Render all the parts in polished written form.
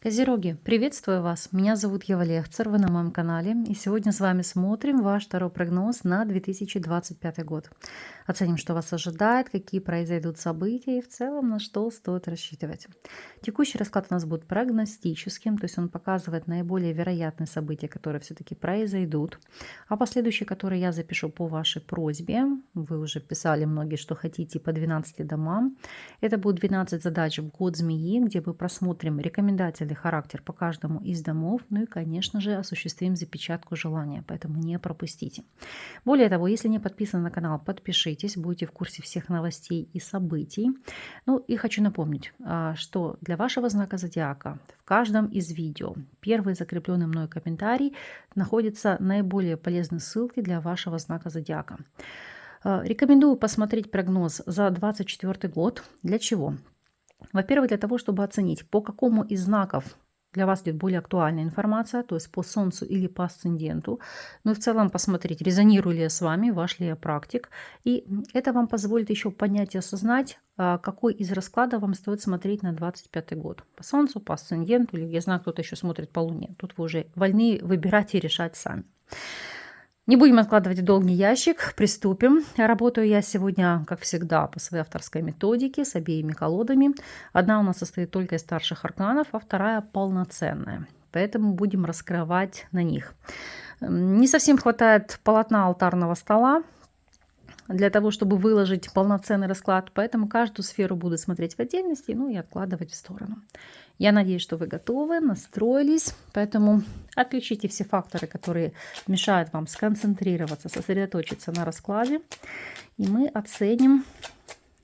Козероги, приветствую вас! Меня зовут Ева Лехцер, вы на моем канале. И сегодня с вами смотрим ваш второй прогноз на 2025 год. Оценим, что вас ожидает, какие произойдут события и в целом на что стоит рассчитывать. Текущий расклад у нас будет прогностическим, то есть он показывает наиболее вероятные события, которые все-таки произойдут. А последующие, которые я запишу по вашей просьбе, вы уже писали многие, что хотите по 12 домам. Это будет 12 задач в год змеи, где мы просмотрим рекомендательный характер по каждому из домов, ну и, конечно же, осуществим запечатку желания, поэтому не пропустите. Более того, если не подписаны на канал, подпишитесь, будете в курсе всех новостей и событий. Ну и хочу напомнить, что для вашего знака зодиака в каждом из видео первый закрепленный мной комментарий находятся наиболее полезные ссылки для вашего знака зодиака. Рекомендую посмотреть прогноз за 2024 год. Для чего? Во-первых, для того, чтобы оценить, по какому из знаков для вас идет более актуальная информация, то есть по Солнцу или по асценденту. Ну и в целом посмотреть, резонирую ли я с вами, ваш ли я практик. И это вам позволит еще понять и осознать, какой из раскладов вам стоит смотреть на 2025 год. По Солнцу, по асценденту, или я знаю, кто-то еще смотрит по Луне. Тут вы уже вольны выбирать и решать сами. Не будем откладывать в долгий ящик, приступим. Работаю я сегодня, как всегда, по своей авторской методике с обеими колодами. Одна у нас состоит только из старших арканов, а вторая полноценная. Поэтому будем раскрывать на них. Не совсем хватает полотна алтарного стола для того, чтобы выложить полноценный расклад, поэтому каждую сферу буду смотреть в отдельности, ну и откладывать в сторону. Я надеюсь, что вы готовы, настроились, поэтому отключите все факторы, которые мешают вам сконцентрироваться, сосредоточиться на раскладе, и мы оценим,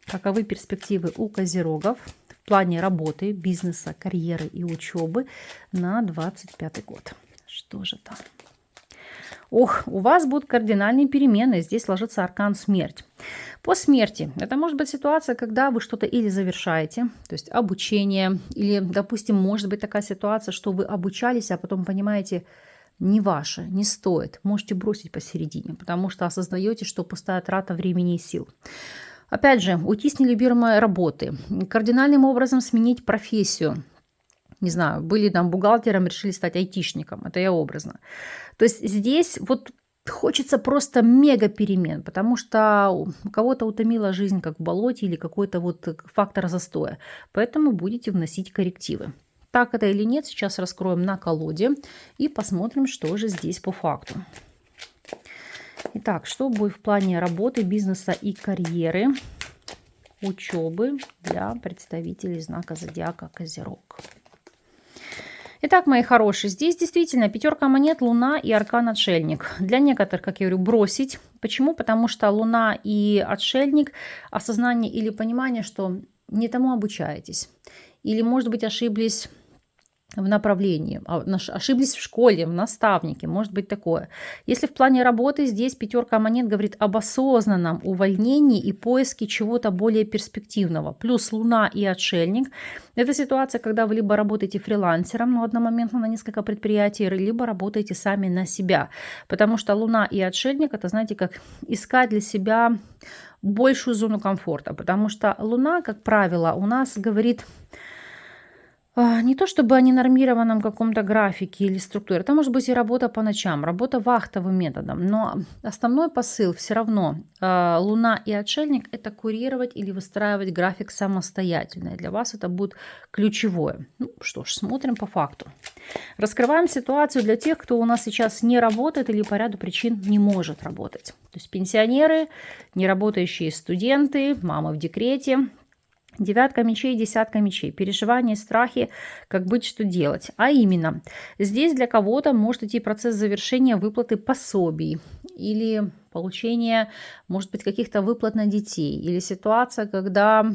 каковы перспективы у козерогов в плане работы, бизнеса, карьеры и учебы на 2025 год. Что же там? Ох, у вас будут кардинальные перемены. Здесь ложится аркан смерть. По смерти это может быть ситуация, когда вы что-то или завершаете, то есть обучение, или, допустим, может быть такая ситуация, что вы обучались, а потом понимаете, не ваше, не стоит. Можете бросить посередине, потому что осознаете, что пустая трата времени и сил. Опять же, уйти с нелюбимой работы, кардинальным образом сменить профессию. Не знаю, были там бухгалтером, решили стать айтишником. Это я образно. То есть здесь вот хочется просто мега перемен, потому что у кого-то утомила жизнь как в болоте или какой-то вот фактор застоя. Поэтому будете вносить коррективы. Так это или нет, сейчас раскроем на колоде и посмотрим, что же здесь по факту. Итак, что будет в плане работы, бизнеса и карьеры, учебы для представителей знака зодиака Козерог. Итак, мои хорошие, здесь действительно пятерка монет, Луна и аркан Отшельник. Для некоторых, как я говорю, бросить. Почему? Потому что Луна и Отшельник, осознание или понимание, что не тому обучаетесь. Или, может быть, ошиблись в направлении, ошиблись в школе, в наставнике, может быть такое. Если в плане работы, здесь пятерка монет говорит об осознанном увольнении и поиске чего-то более перспективного. Плюс Луна и Отшельник. Это ситуация, когда вы либо работаете фрилансером, но одномоментно на несколько предприятий, либо работаете сами на себя. Потому что Луна и Отшельник, это, знаете, как искать для себя большую зону комфорта. Потому что Луна, как правило, у нас говорит... Не то чтобы о ненормированном каком-то графике или структуре. Это может быть и работа по ночам, работа вахтовым методом. Но основной посыл все равно Луна и Отшельник – это курировать или выстраивать график самостоятельно. И для вас это будет ключевое. Ну что ж, смотрим по факту. Раскрываем ситуацию для тех, кто у нас сейчас не работает или по ряду причин не может работать. То есть пенсионеры, неработающие студенты, мамы в декрете. Девятка мечей, десятка мечей. Переживания, страхи, как быть, что делать. А именно, здесь для кого-то может идти процесс завершения выплаты пособий или получения, может быть, каких-то выплат на детей. Или ситуация, когда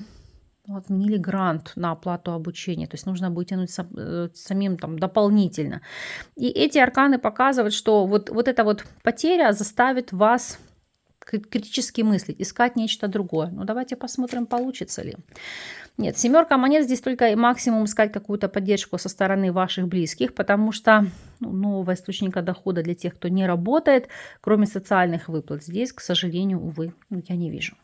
отменили грант на оплату обучения. То есть нужно будет тянуть самим там дополнительно. И эти арканы показывают, что вот эта вот потеря заставит вас... критически мыслить, искать нечто другое. Ну, давайте посмотрим, получится ли. Нет, семерка монет здесь только максимум искать какую-то поддержку со стороны ваших близких, потому что нового источника дохода для тех, кто не работает, кроме социальных выплат, здесь, к сожалению, увы, я не вижу.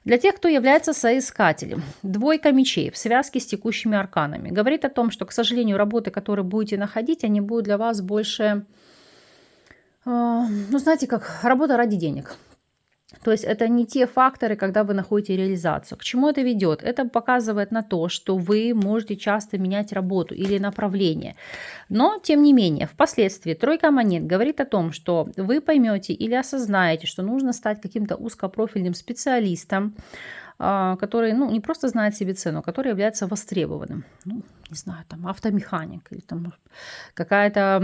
Для тех, кто является соискателем, двойка мечей в связке с текущими арканами говорит о том, что, к сожалению, работы, которые будете находить, они будут для вас больше, ну, знаете, как работа ради денег. То есть это не те факторы, когда вы находите реализацию. К чему это ведет? Это показывает на то, что вы можете часто менять работу или направление. Но, тем не менее, впоследствии тройка монет говорит о том, что вы поймете или осознаете, что нужно стать каким-то узкопрофильным специалистом, который, ну, не просто знает себе цену, который является востребованным. Ну, не знаю, там автомеханик или там какая-то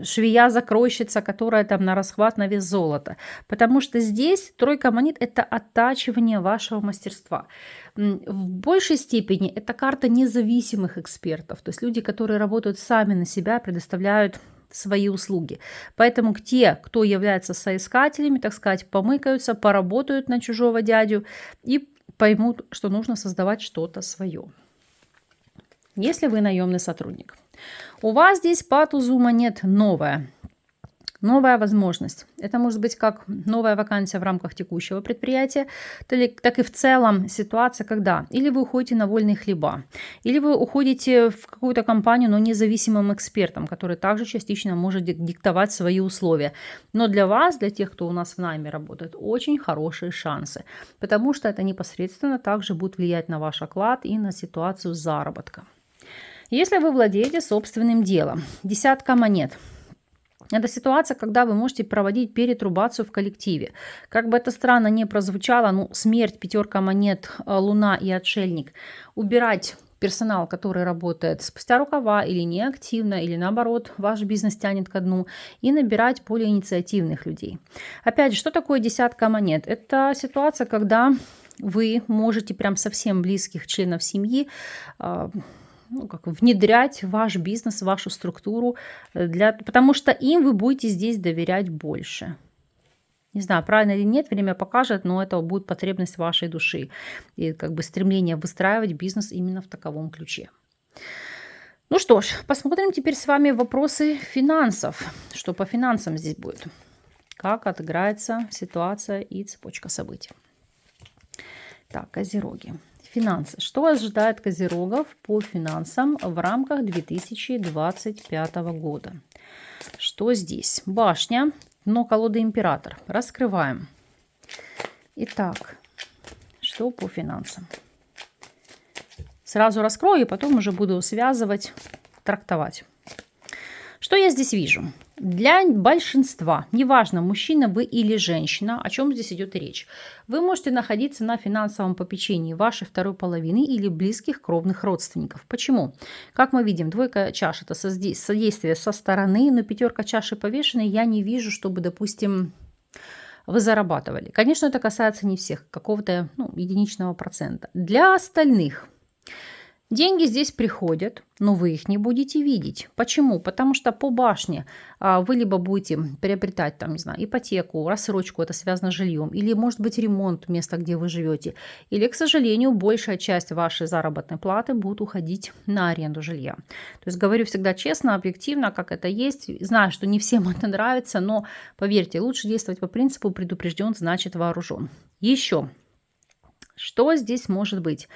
швея-закройщица, которая там на расхват на вес золота. Потому что здесь тройка монет – это оттачивание вашего мастерства. В большей степени это карта независимых экспертов, то есть люди, которые работают сами на себя, предоставляют свои услуги. Поэтому те, кто является соискателями, так сказать, помыкаются, поработают на чужого дядю и поймут, что нужно создавать что-то свое. Если вы наемный сотрудник. У вас здесь по тузу монет новая возможность. Это может быть как новая вакансия в рамках текущего предприятия, так и в целом ситуация, когда или вы уходите на вольные хлеба, или вы уходите в какую-то компанию, но независимым экспертом, который также частично может диктовать свои условия. Но для вас, для тех, кто у нас в найме работает, очень хорошие шансы, потому что это непосредственно также будет влиять на ваш оклад и на ситуацию заработка. Если вы владеете собственным делом, десятка монет – это ситуация, когда вы можете проводить перетрубацию в коллективе. Как бы это странно не прозвучало, ну, смерть, пятерка монет, луна и отшельник. Убирать персонал, который работает спустя рукава или неактивно, или наоборот, ваш бизнес тянет ко дну, и набирать более инициативных людей. Опять же, что такое десятка монет? Это ситуация, когда вы можете прям совсем близких членов семьи внедрять в ваш бизнес, в вашу структуру, потому что им вы будете здесь доверять больше. Не знаю, правильно или нет, время покажет, но это будет потребность вашей души и как бы стремление выстраивать бизнес именно в таковом ключе. Ну что ж, посмотрим теперь с вами вопросы финансов. Что по финансам здесь будет? Как отыграется ситуация и цепочка событий. Так, Козероги. Финансы. Что ожидает козерогов по финансам в рамках 2025 года? Что здесь? Башня, дно колоды император. Раскрываем. Итак, что по финансам? Сразу раскрою и потом уже буду связывать, трактовать. Что я здесь вижу? Для большинства, неважно, мужчина вы или женщина, о чем здесь идет речь, вы можете находиться на финансовом попечении вашей второй половины или близких кровных родственников. Почему? Как мы видим, двойка чаш – это содействие со стороны, но пятерка чаши повешенной я не вижу, чтобы, допустим, вы зарабатывали. Конечно, это касается не всех, какого-то единичного процента. Для остальных деньги здесь приходят, но вы их не будете видеть. Почему? Потому что по башне вы либо будете приобретать там, не знаю, ипотеку, рассрочку, это связано с жильем, или может быть ремонт места, где вы живете, или, к сожалению, большая часть вашей заработной платы будет уходить на аренду жилья. То есть говорю всегда честно, объективно, как это есть. Знаю, что не всем это нравится, но поверьте, лучше действовать по принципу «предупрежден, значит вооружен». Еще, что здесь может быть?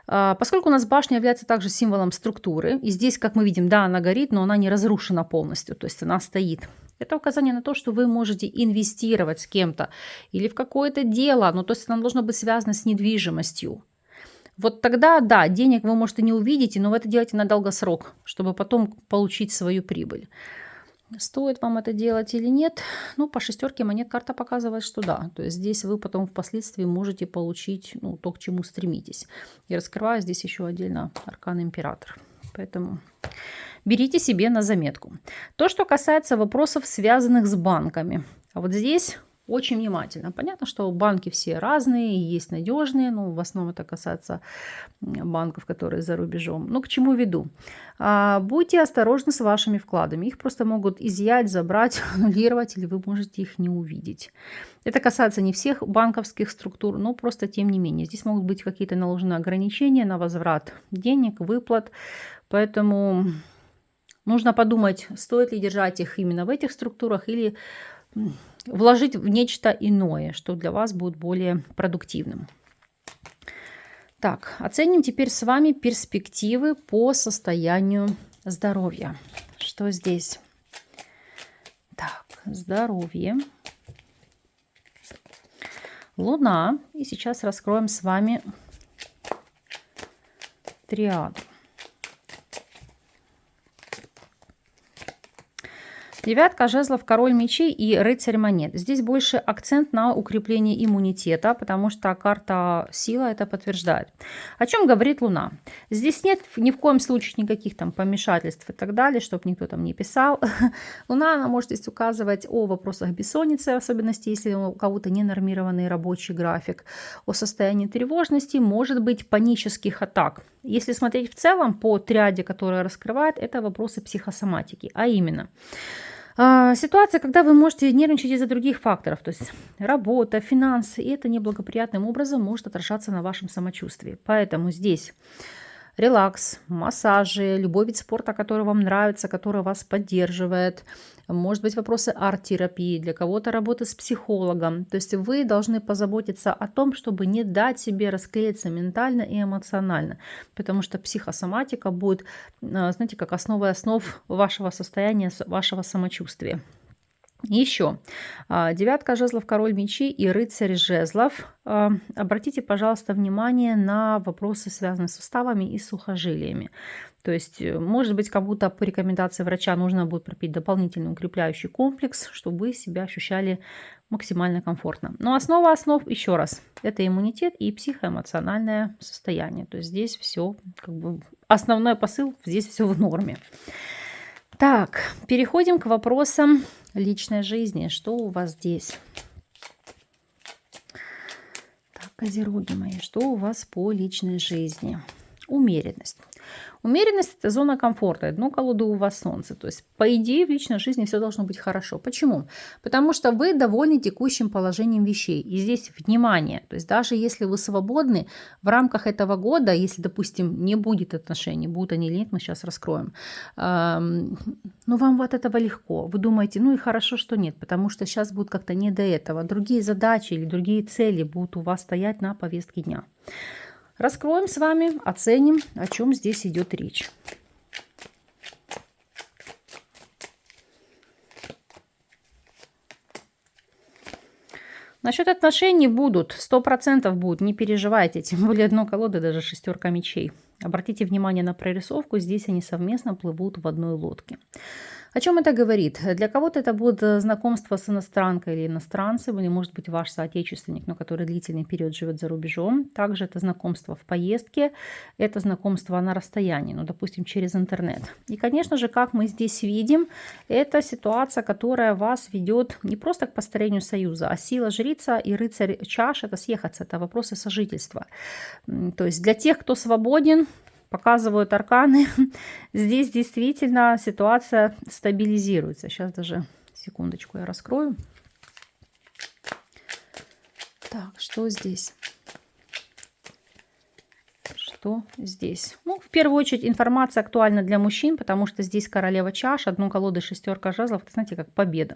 Поскольку у нас башня является также символом структуры, и здесь, как мы видим, да, она горит, но она не разрушена полностью, то есть она стоит. Это указание на то, что вы можете инвестировать с кем-то или в какое-то дело, то есть оно должно быть связано с недвижимостью. Вот тогда, да, денег вы, может, и не увидите, но вы это делаете на долгосрок, чтобы потом получить свою прибыль. Стоит вам это делать или нет? По шестерке монет карта показывает, что да. То есть здесь вы потом впоследствии можете получить то, к чему стремитесь. И раскрываю здесь еще отдельно аркан император. Поэтому берите себе на заметку. То, что касается вопросов, связанных с банками. А вот здесь очень внимательно. Понятно, что банки все разные, есть надежные, в основном это касается банков, которые за рубежом. Но к чему веду? Будьте осторожны с вашими вкладами. Их просто могут изъять, забрать, аннулировать, или вы можете их не увидеть. Это касается не всех банковских структур, но просто тем не менее. Здесь могут быть какие-то наложены ограничения на возврат денег, выплат. Поэтому нужно подумать, стоит ли держать их именно в этих структурах или вложить в нечто иное, что для вас будет более продуктивным. Так, оценим теперь с вами перспективы по состоянию здоровья. Что здесь? Так, здоровье. Луна. И сейчас раскроем с вами триаду. Девятка жезлов, король мечей и рыцарь монет. Здесь больше акцент на укрепление иммунитета, потому что карта сила это подтверждает. О чем говорит Луна? Здесь нет ни в коем случае никаких там помешательств и так далее, чтобы никто там не писал. Луна, она может здесь указывать о вопросах бессонницы, в особенности, если у кого-то ненормированный рабочий график, о состоянии тревожности, может быть панических атак. Если смотреть в целом по триаде, которая раскрывает, это вопросы психосоматики, а именно ситуация, когда вы можете нервничать из-за других факторов, то есть работа, финансы, и это неблагоприятным образом может отражаться на вашем самочувствии. Поэтому здесь релакс, массажи, любой вид спорта, который вам нравится, который вас поддерживает. Может быть, вопросы арт-терапии, для кого-то работы с психологом. То есть вы должны позаботиться о том, чтобы не дать себе расклеиться ментально и эмоционально. Потому что психосоматика будет, знаете, как основой основ вашего состояния, вашего самочувствия. Еще девятка жезлов, король мечей и рыцарь жезлов. Обратите, пожалуйста, внимание на вопросы, связанные с суставами и сухожилиями. То есть, может быть, кому-то по рекомендации врача нужно будет пропить дополнительный укрепляющий комплекс, чтобы вы себя ощущали максимально комфортно. Но основа основ, еще раз, это иммунитет и психоэмоциональное состояние. То есть здесь все, как бы, основной посыл, здесь все в норме. Так, переходим к вопросам личной жизни. Что у вас здесь? Так, козероги мои, что у вас по личной жизни? Умеренность. Умеренность – это зона комфорта. Одну колоду у вас солнце. То есть, по идее, в личной жизни все должно быть хорошо. Почему? Потому что вы довольны текущим положением вещей. И здесь внимание. То есть, даже если вы свободны в рамках этого года, если, допустим, не будет отношений, будут они или нет, мы сейчас раскроем, но вам от этого легко. Вы думаете, ну и хорошо, что нет, потому что сейчас будет как-то не до этого. Другие задачи или другие цели будут у вас стоять на повестке дня. Раскроем с вами, оценим, о чем здесь идет речь. Насчет отношений будут, 100% будут, не переживайте, тем более одной колоды, даже шестерка мечей. Обратите внимание на прорисовку, здесь они совместно плывут в одной лодке. О чем это говорит? Для кого-то это будет знакомство с иностранкой или иностранцем, или может быть ваш соотечественник, но который длительный период живет за рубежом. Также это знакомство в поездке, это знакомство на расстоянии, ну, допустим, через интернет. И, конечно же, как мы здесь видим, это ситуация, которая вас ведет не просто к построению союза, а сила жрица и рыцарь чаш – это съехаться, это вопросы сожительства. То есть для тех, кто свободен, показывают арканы. Здесь действительно ситуация стабилизируется. Сейчас даже секундочку я раскрою. Так, что здесь? Что здесь? Ну, в первую очередь информация актуальна для мужчин, потому что здесь королева чаш, одну колоду шестерка жезлов, это, знаете, как победа.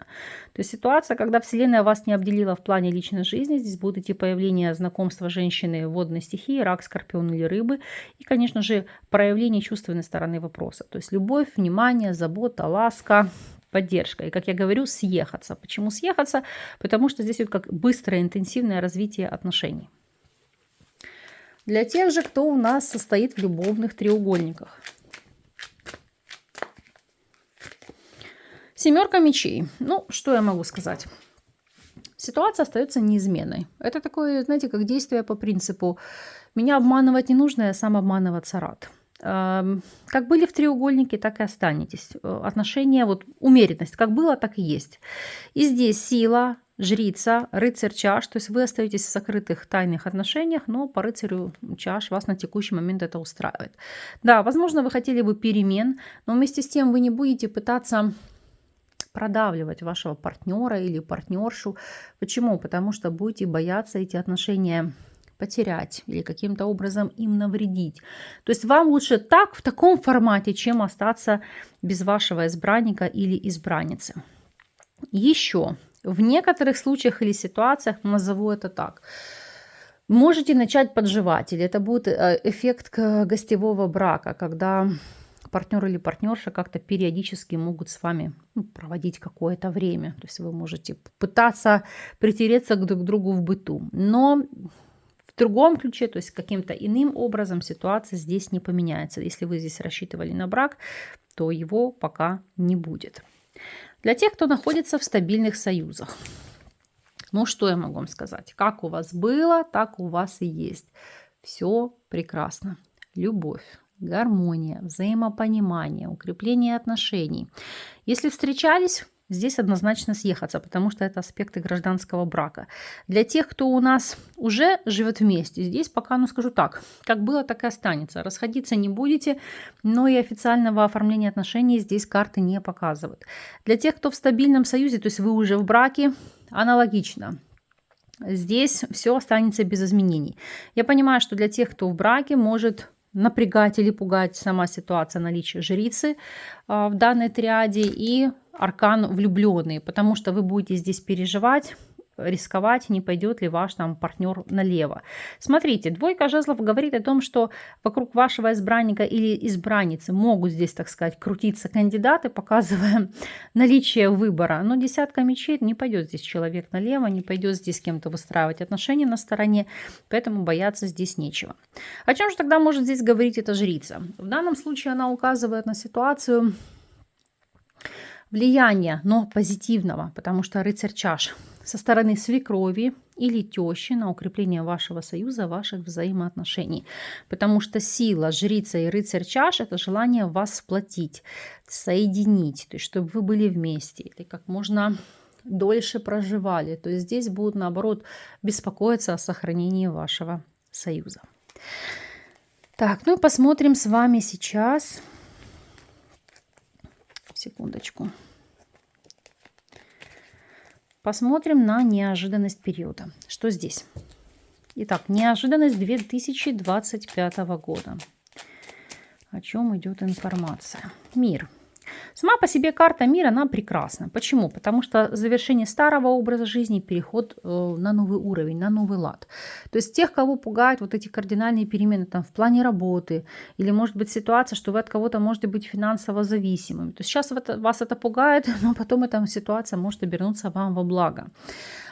То есть ситуация, когда Вселенная вас не обделила в плане личной жизни, здесь будут идти появление знакомства женщины водной стихии, рак, скорпион или рыбы, и, конечно же, проявление чувственной стороны вопроса. То есть любовь, внимание, забота, ласка, поддержка. И, как я говорю, съехаться. Почему съехаться? Потому что здесь вот как быстрое, интенсивное развитие отношений. Для тех же, кто у нас состоит в любовных треугольниках. Семерка мечей. Ну, что я могу сказать? Ситуация остается неизменной. Это такое, знаете, как действие по принципу «меня обманывать не нужно, я сам обманываться рад». Как были в треугольнике, так и останетесь. Отношения, вот умеренность, как было, так и есть. И здесь сила, жрица, рыцарь чаш, то есть вы остаетесь в закрытых тайных отношениях, но по рыцарю чаш вас на текущий момент это устраивает. Да, возможно, вы хотели бы перемен, но вместе с тем вы не будете пытаться продавливать вашего партнера или партнершу. Почему? Потому что будете бояться эти отношения потерять или каким-то образом им навредить. То есть вам лучше так, в таком формате, чем остаться без вашего избранника или избранницы. Еще в некоторых случаях или ситуациях, назову это так, Можете начать подживать, или это будет эффект гостевого брака, когда партнер или партнерша как-то периодически могут с вами проводить какое-то время. То есть вы можете пытаться притереться друг к другу в быту. Но в другом ключе, то есть каким-то иным образом ситуация здесь не поменяется. Если вы здесь рассчитывали на брак, то его пока не будет. Для тех, кто находится в стабильных союзах. Ну, что я могу вам сказать? Как у вас было, так у вас и есть. Все прекрасно. Любовь, гармония, взаимопонимание, укрепление отношений. Если встречались, здесь однозначно съехаться, потому что это аспекты гражданского брака. Для тех, кто у нас уже живет вместе, здесь пока, ну скажу так, как было, так и останется. Расходиться не будете, но и официального оформления отношений здесь карты не показывают. Для тех, кто в стабильном союзе, то есть вы уже в браке, аналогично. Здесь все останется без изменений. Я понимаю, что для тех, кто в браке, может напрягать или пугать сама ситуация наличия жрицы в данной триаде и аркан влюбленные, потому что вы будете здесь переживать, рисковать, не пойдет ли ваш там партнер налево. Смотрите, двойка жезлов говорит о том, что вокруг вашего избранника или избранницы могут здесь, так сказать, крутиться кандидаты, показывая наличие выбора. Но десятка мечей, не пойдет здесь человек налево, не пойдет здесь с кем-то выстраивать отношения на стороне, поэтому бояться здесь нечего. О чем же тогда может здесь говорить эта жрица? В данном случае она указывает на ситуацию влияния, но позитивного, потому что рыцарь чаш со стороны свекрови или тещи на укрепление вашего союза, ваших взаимоотношений. Потому что сила жрица и рыцарь чаш – это желание вас сплотить, соединить, то есть чтобы вы были вместе или как можно дольше проживали. То есть здесь будут, наоборот, беспокоиться о сохранении вашего союза. Так, ну и посмотрим с вами сейчас. Секундочку. Посмотрим на неожиданность периода. Что здесь? Итак, неожиданность 2025 года. О чем идет информация? Мир. Сама по себе карта мира, она прекрасна. Почему? Потому что завершение старого образа жизни, переход на новый уровень, на новый лад. То есть тех, кого пугают вот эти кардинальные перемены там, в плане работы, или может быть ситуация, что вы от кого-то можете быть финансово зависимым. То есть сейчас вас это пугает, но потом эта ситуация может обернуться вам во благо.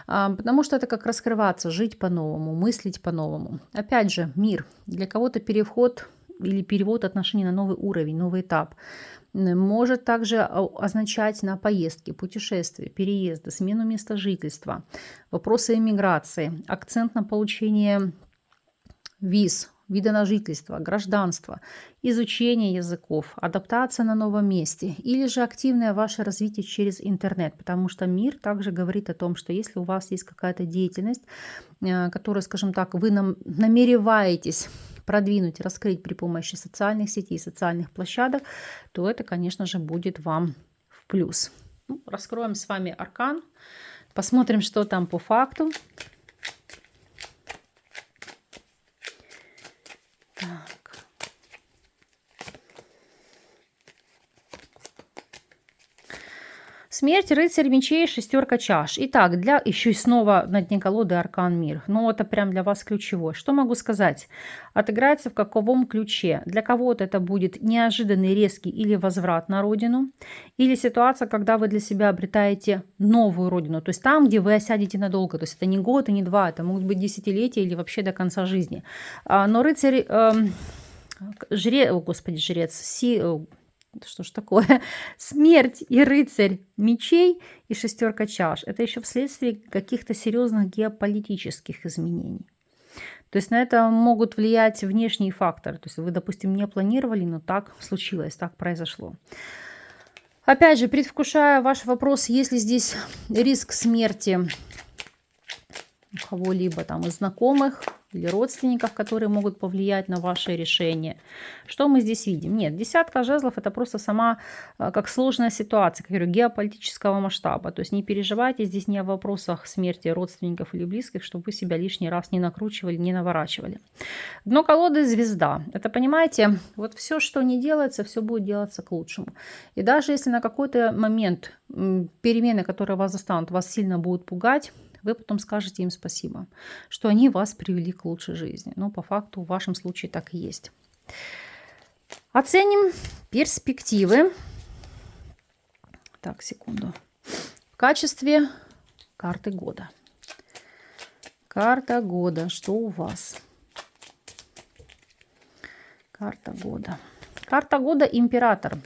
Потому что это как раскрываться, жить по-новому, мыслить по-новому. Опять же, мир. Для кого-то переход или перевод отношений на новый уровень, новый этап. Может также означать на поездки, путешествия, переезды, смену места жительства, вопросы иммиграции, акцент на получение виз, вида на жительство, гражданство, изучение языков, адаптация на новом месте или же активное ваше развитие через интернет, потому что мир также говорит о том, что если у вас есть какая-то деятельность, которую, скажем так, вы намереваетесь продвинуть, раскрыть при помощи социальных сетей, социальных площадок, то это, конечно же, будет вам в плюс. Ну, раскроем с вами аркан, посмотрим, что там по факту. Так. Смерть, рыцарь мечей, шестерка чаш. Итак, для еще и снова на дне колоды аркан мир. Ну, это прям для вас ключевой. Что могу сказать? Отыграется в каковом ключе? Для кого-то это будет неожиданный, резкий или возврат на родину, или ситуация, когда вы для себя обретаете новую родину, то есть там, где вы осядете надолго. То есть это не год и не два, это могут быть десятилетия или вообще до конца жизни. Но рыцарь, жрец, что ж такое? Смерть и рыцарь мечей и шестерка чаш. Это еще вследствие каких-то серьезных геополитических изменений. То есть на это могут влиять внешние факторы. То есть вы, допустим, не планировали, но так случилось, так произошло. Опять же, предвкушая ваш вопрос, есть ли здесь риск смерти у кого-либо там из знакомых или родственников, которые могут повлиять на ваше решение. Что мы здесь видим? Нет, десятка жезлов – это просто сама как сложная ситуация, как я говорю, геополитического масштаба. То есть не переживайте здесь ни о вопросах смерти родственников или близких, чтобы вы себя лишний раз не накручивали, не наворачивали. Дно колоды – звезда. Это, понимаете, вот все, что не делается, все будет делаться к лучшему. И даже если на какой-то момент перемены, которые вас застанут, вас сильно будут пугать, Вы потом скажете им спасибо, что они вас привели к лучшей жизни. Но по факту в вашем случае так и есть. Оценим перспективы. Так, секунду. В качестве карты года. Карта года. Что у вас? Карта года. Карта года император.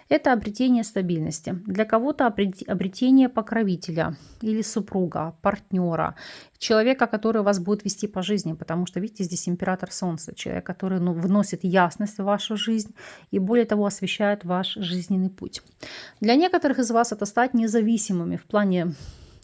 Это обретение стабильности. Для кого-то обретение покровителя или супруга, партнера, человека, который вас будет вести по жизни. Потому что, видите, здесь император Солнца. Человек, который вносит ясность в вашу жизнь и, более того, освещает ваш жизненный путь. Для некоторых из вас это стать независимыми в плане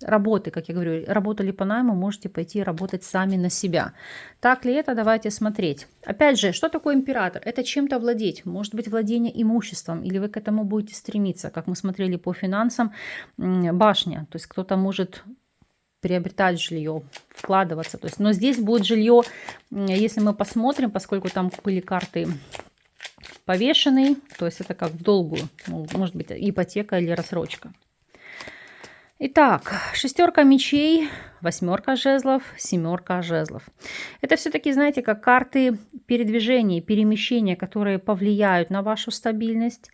работы, как я говорю, работали по найму, можете пойти работать сами на себя. Так ли это? Давайте смотреть. Опять же, что такое император? Это чем-то владеть. Может быть, владение имуществом, или вы к этому будете стремиться. Как мы смотрели по финансам, башня. То есть кто-то может приобретать жилье, вкладываться. То есть, но здесь будет жилье, если мы посмотрим, поскольку там были карты повешенные, то есть это как в долгую, может быть, ипотека или рассрочка. Итак, 6 мечей, 8 жезлов, 7 жезлов. Это все-таки, знаете, как карты передвижения, перемещения, которые повлияют на вашу стабильность.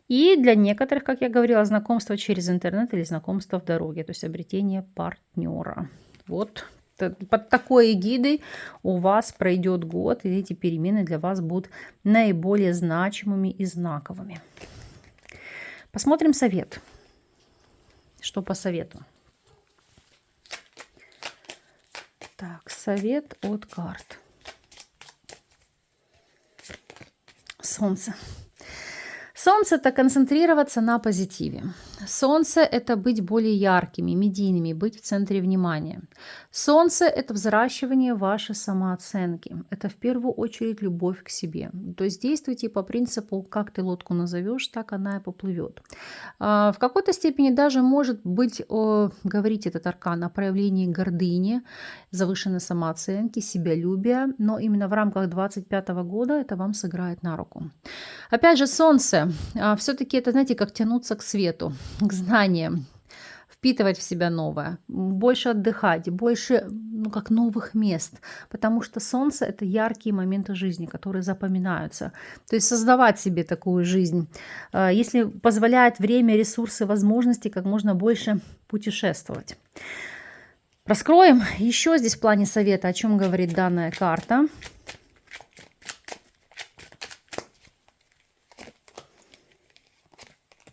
И для некоторых, как я говорила, знакомство через интернет или знакомство в дороге, то есть обретение партнера. Вот под такой эгидой у вас пройдет год, и эти перемены для вас будут наиболее значимыми и знаковыми. Посмотрим совет. Что по совету? Так, совет от карт. Солнце. Солнце – это концентрироваться на позитиве. Солнце – это быть более яркими, медийными, быть в центре внимания. Солнце – это взращивание вашей самооценки. Это в первую очередь любовь к себе. То есть действуйте по принципу, как ты лодку назовешь, так она и поплывет. В какой-то степени даже может быть, говорить этот аркан о проявлении гордыни, завышенной самооценки, себялюбия, но именно в рамках 2025 года это вам сыграет на руку. Опять же, Солнце, все-таки это, знаете, как тянуться к свету, к знаниям, впитывать в себя новое, больше отдыхать, больше, как новых мест, потому что Солнце – это яркие моменты жизни, которые запоминаются. То есть создавать себе такую жизнь, если позволяет время, ресурсы, возможности, как можно больше путешествовать. Раскроем еще здесь в плане совета, о чем говорит данная карта.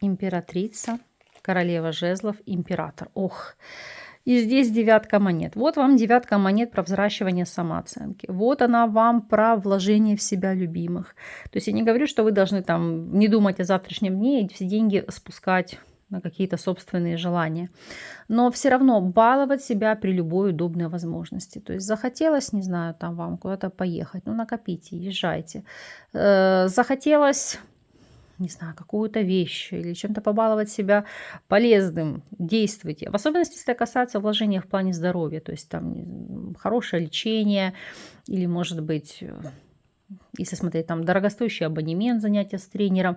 Императрица, королева жезлов, император. Ох, и здесь 9 монет. Вот вам 9 монет про взращивание самооценки. Вот она вам про вложение в себя любимых. То есть я не говорю, что вы должны там не думать о завтрашнем дне и все деньги спускать на какие-то собственные желания. Но все равно баловать себя при любой удобной возможности. То есть захотелось, не знаю, там вам куда-то поехать, ну накопите, езжайте. Захотелось, не знаю, какую-то вещь или чем-то побаловать себя полезным, действуйте. В особенности, если это касается вложения в плане здоровья, то есть там хорошее лечение или, может быть, если смотреть, там дорогостоящий абонемент, занятия с тренером,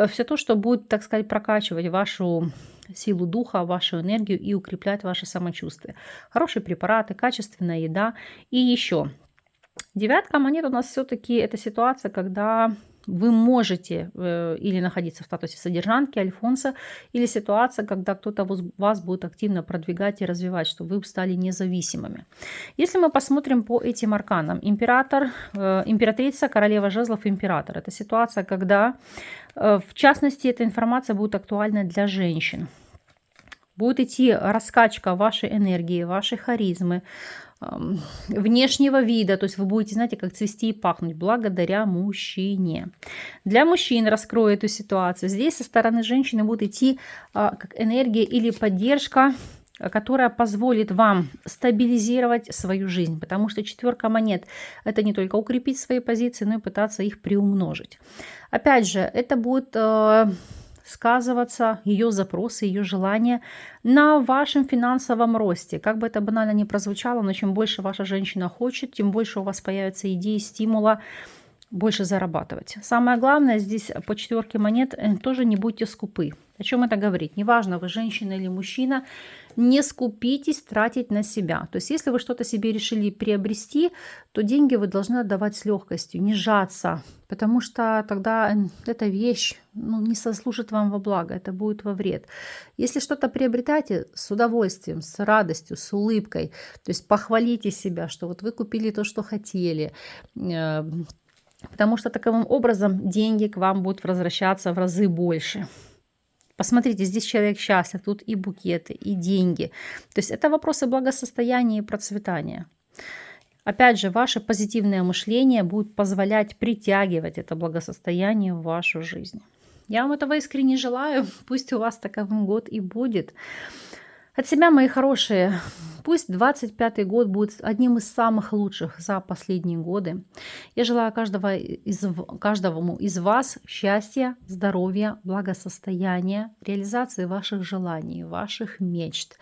все то, что будет, так сказать, прокачивать вашу силу духа, вашу энергию и укреплять ваше самочувствие. Хорошие препараты, качественная еда. И еще 9 монет у нас все-таки это ситуация, когда вы можете или находиться в статусе содержанки, альфонса, или ситуация, когда кто-то вас будет активно продвигать и развивать, чтобы вы стали независимыми. Если мы посмотрим по этим арканам, император, императрица, королева жезлов, император. Это ситуация, когда, в частности, эта информация будет актуальна для женщин. Будет идти раскачка вашей энергии, вашей харизмы, внешнего вида, то есть вы будете, знаете, как цвести и пахнуть благодаря мужчине. Для мужчин раскрою эту ситуацию. Здесь со стороны женщины будет идти как энергия или поддержка, которая позволит вам стабилизировать свою жизнь, потому что 4 монет – это не только укрепить свои позиции, но и пытаться их приумножить. Опять же, это будет сказываться ее запросы, ее желания на вашем финансовом росте. Как бы это банально ни прозвучало, но чем больше ваша женщина хочет, тем больше у вас появится идеи, стимула больше зарабатывать. Самое главное здесь по 4 монет тоже не будьте скупы. О чем это говорит? Неважно, вы женщина или мужчина, не скупитесь тратить на себя. То есть если вы что-то себе решили приобрести, то деньги вы должны отдавать с легкостью, не сжаться, потому что тогда эта вещь не сослужит вам во благо, это будет во вред. Если что-то приобретайте с удовольствием, с радостью, с улыбкой, то есть похвалите себя, что вот вы купили то, что хотели, потому что таковым образом деньги к вам будут возвращаться в разы больше. Посмотрите, здесь человек счастлив, тут и букеты, и деньги. То есть это вопросы благосостояния и процветания. Опять же, ваше позитивное мышление будет позволять притягивать это благосостояние в вашу жизнь. Я вам этого искренне желаю. Пусть у вас таковым год и будет. От себя, мои хорошие, пусть 25-й год будет одним из самых лучших за последние годы. Я желаю каждому из вас счастья, здоровья, благосостояния, реализации ваших желаний, ваших мечт,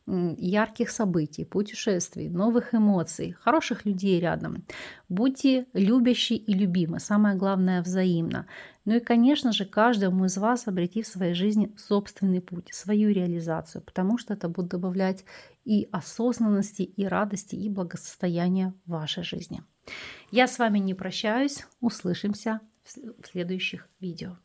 ярких событий, путешествий, новых эмоций, хороших людей рядом. Будьте любящие и любимы, самое главное взаимно. Ну и, конечно же, каждому из вас обрети в своей жизни собственный путь, свою реализацию, потому что это будет добавлять и осознанности, и радости, и благосостояния в вашей жизни. Я с вами не прощаюсь, услышимся в следующих видео.